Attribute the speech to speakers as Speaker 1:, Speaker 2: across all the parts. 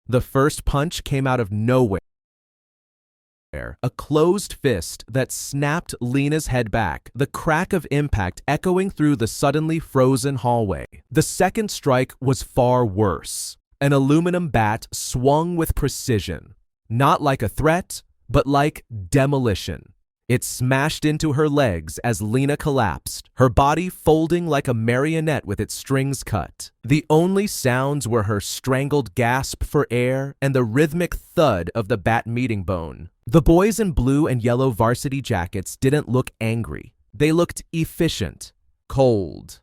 Speaker 1: The first punch came out of nowhere. A closed fist that snapped Lena's head back, the crack of impact echoing through the suddenly frozen hallway. The second strike was far worse. An aluminum bat swung with precision, not like a threat, but like demolition. It smashed into her legs as Lena collapsed, her body folding like a marionette with its strings cut. The only sounds were her strangled gasp for air and the rhythmic thud of the bat meeting bone. The boys in blue and yellow varsity jackets didn't look angry. They looked efficient, cold,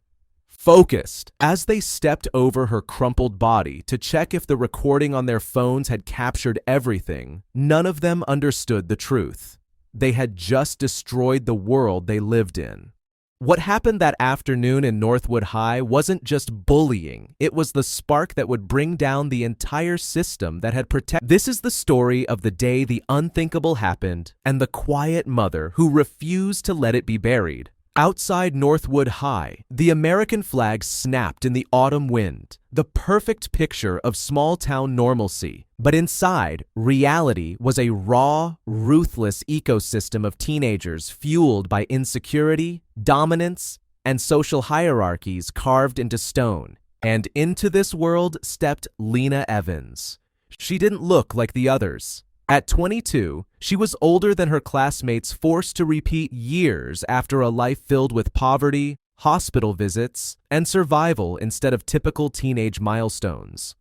Speaker 1: focused. As they stepped over her crumpled body to check if the recording on their phones had captured everything, none of them understood the truth. They had just destroyed the world they lived in. What happened that afternoon in Northwood High wasn't just bullying. It was the spark that would bring down the entire system that had protected. This is the story of the day the unthinkable happened and the quiet mother who refused to let it be buried. Outside Northwood High, the American flag snapped in the autumn wind, the perfect picture of small-town normalcy. But inside, reality was a raw, ruthless ecosystem of teenagers fueled by insecurity, dominance, and social hierarchies carved into stone. And into this world stepped Lena Evans. She didn't look like the others. At 22, she was older than her classmates, forced to repeat years after a life filled with poverty, hospital visits, and survival instead of typical teenage milestones.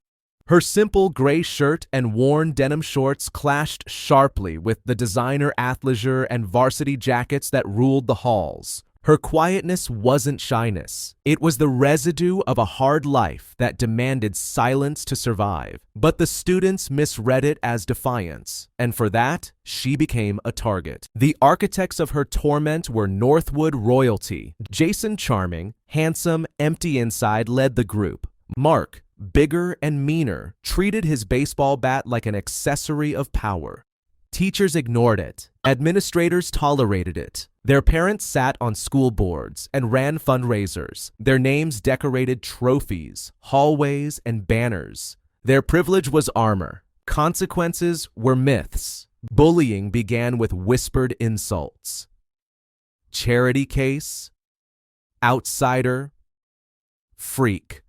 Speaker 1: Her simple gray shirt and worn denim shorts clashed sharply with the designer athleisure and varsity jackets that ruled the halls. Her quietness wasn't shyness. It was the residue of a hard life that demanded silence to survive. But the students misread it as defiance, and for that, she became a target. The architects of her torment were Northwood royalty. Jason, charming, handsome, empty inside, led the group. Mark, bigger and meaner, treated his baseball bat like an accessory of power. Teachers ignored it. Administrators tolerated it. Their parents sat on school boards and ran fundraisers. Their names decorated trophies, hallways, and banners. Their privilege was armor. Consequences were myths. Bullying began with whispered insults. Charity case, outsider, freak.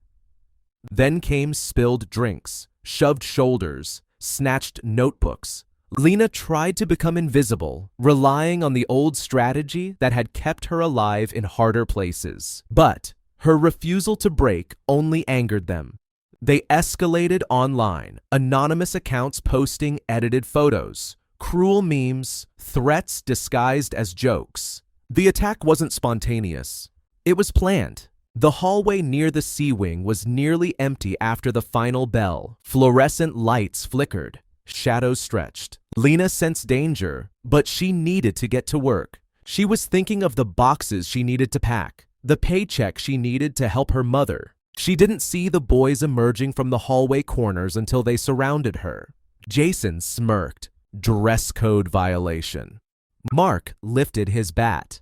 Speaker 1: Then came spilled drinks, shoved shoulders, snatched notebooks. Lena tried to become invisible, relying on the old strategy that had kept her alive in harder places. But her refusal to break only angered them. They escalated online, anonymous accounts posting edited photos, cruel memes, threats disguised as jokes. The attack wasn't spontaneous. It was planned. The hallway near the C wing was nearly empty after the final bell. Fluorescent lights flickered. Shadows stretched. Lena sensed danger, but she needed to get to work. She was thinking of the boxes she needed to pack, the paycheck she needed to help her mother. She didn't see the boys emerging from the hallway corners until they surrounded her. Jason smirked. Dress code violation. Mark lifted his bat.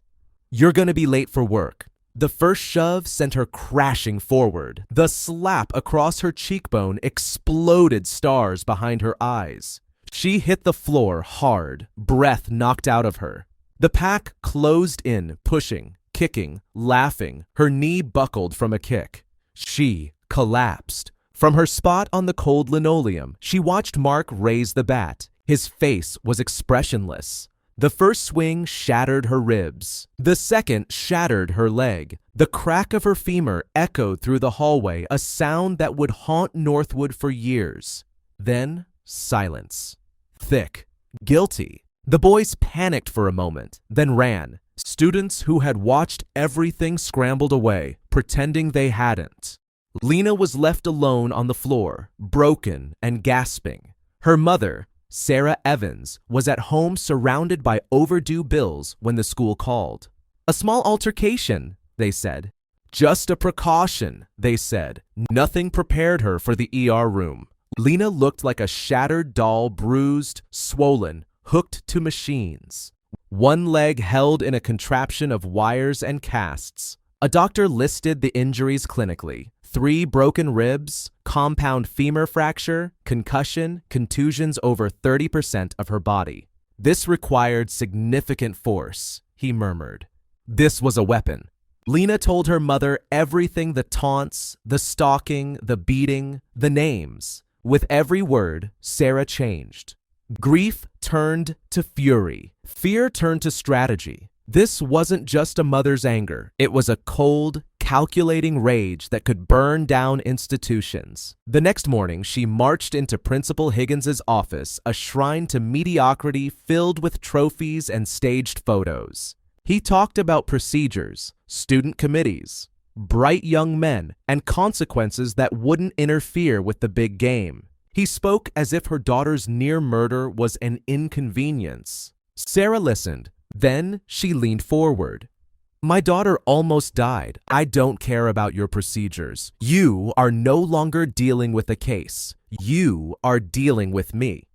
Speaker 1: "You're gonna be late for work." The first shove sent her crashing forward. The slap across her cheekbone exploded stars behind her eyes. She hit the floor hard, breath knocked out of her. The pack closed in, pushing, kicking, laughing. Her knee buckled from a kick. She collapsed. From her spot on the cold linoleum, she watched Mark raise the bat. His face was expressionless. The first swing shattered her ribs. The second shattered her leg. The crack of her femur echoed through the hallway, a sound that would haunt Northwood for years. Then, silence. Thick. Guilty. The boys panicked for a moment, then ran. Students who had watched everything scrambled away, pretending they hadn't. Lena was left alone on the floor, broken and gasping. Her mother, Lena Evans, was at home surrounded by overdue bills when the school called. "A small altercation," they said. "Just a precaution," they said. Nothing prepared her for the ER room. Lena looked like a shattered doll, bruised, swollen, hooked to machines. One leg held in a contraption of wires and casts. A doctor listed the injuries clinically: 3 broken ribs, compound femur fracture, concussion, contusions over 30% of her body. This required significant force, he murmured. This was a weapon. Lena told her mother everything: the taunts, the stalking, the beating, the names. With every word, Sarah changed. Grief turned to fury. Fear turned to strategy. This wasn't just a mother's anger. It was a cold, calculating rage that could burn down institutions. The next morning, she marched into Principal Higgins's office, a shrine to mediocrity filled with trophies and staged photos. He talked about procedures, student committees, bright young men, and consequences that wouldn't interfere with the big game. He spoke as if her daughter's near murder was an inconvenience. Sarah listened. Then she leaned forward. My daughter almost died. I don't care about your procedures. You are no longer dealing with a case. You are dealing with me.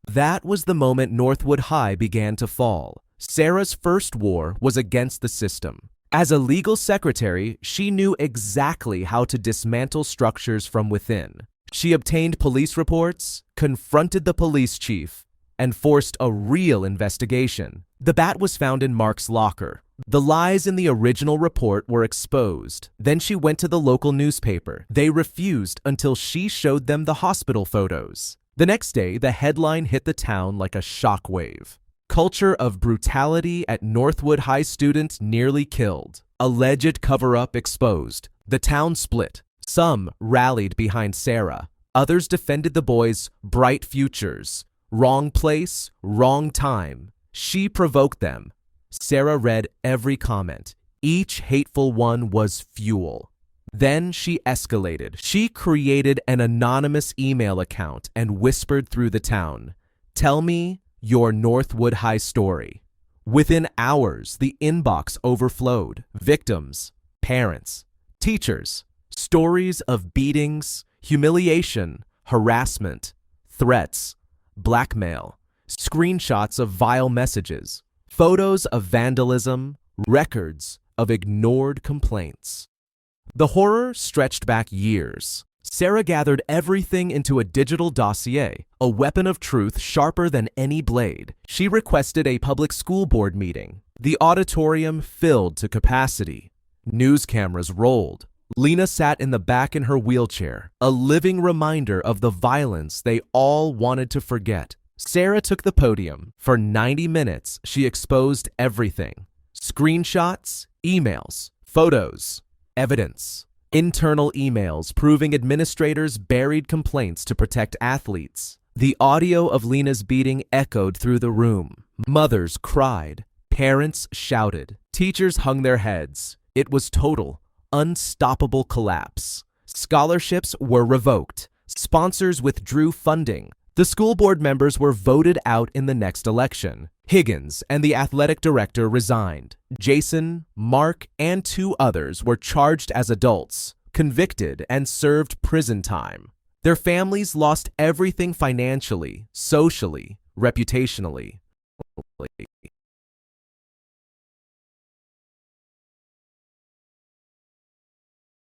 Speaker 1: That was the moment Northwood High began to fall. Sarah's first war was against the system. As a legal secretary, she knew exactly how to dismantle structures from within. She obtained police reports, confronted the police chief, and forced a real investigation. The bat was found in Mark's locker. The lies in the original report were exposed. Then she went to the local newspaper. They refused until she showed them the hospital photos. The next day, the headline hit the town like a shockwave. Culture of brutality at Northwood High student nearly killed. Alleged cover-up exposed. The town split. Some rallied behind Sarah. Others defended the boys' bright futures. Wrong place, wrong time. She provoked them. Sarah read every comment. Each hateful one was fuel. Then she escalated. She created an anonymous email account and whispered through the town, "Tell me your Northwood High story." Within hours, the inbox overflowed. Victims, parents, teachers, stories of beatings, humiliation, harassment, threats, blackmail, screenshots of vile messages, photos of vandalism, records of ignored complaints. The horror stretched back years. Sarah gathered everything into a digital dossier, a weapon of truth sharper than any blade. She requested a public school board meeting. The auditorium filled to capacity. News cameras rolled. Lena sat in the back in her wheelchair, a living reminder of the violence they all wanted to forget. Sarah took the podium. For 90 minutes, she exposed everything. Screenshots, emails, photos, evidence. Internal emails proving administrators buried complaints to protect athletes. The audio of Lena's beating echoed through the room. Mothers cried. Parents shouted. Teachers hung their heads. It was total, unstoppable collapse. Scholarships were revoked. Sponsors withdrew funding. The school board members were voted out in the next election. Higgins and the athletic director resigned. Jason, Mark, and 2 others were charged as adults, convicted, and served prison time. Their families lost everything financially, socially, reputationally.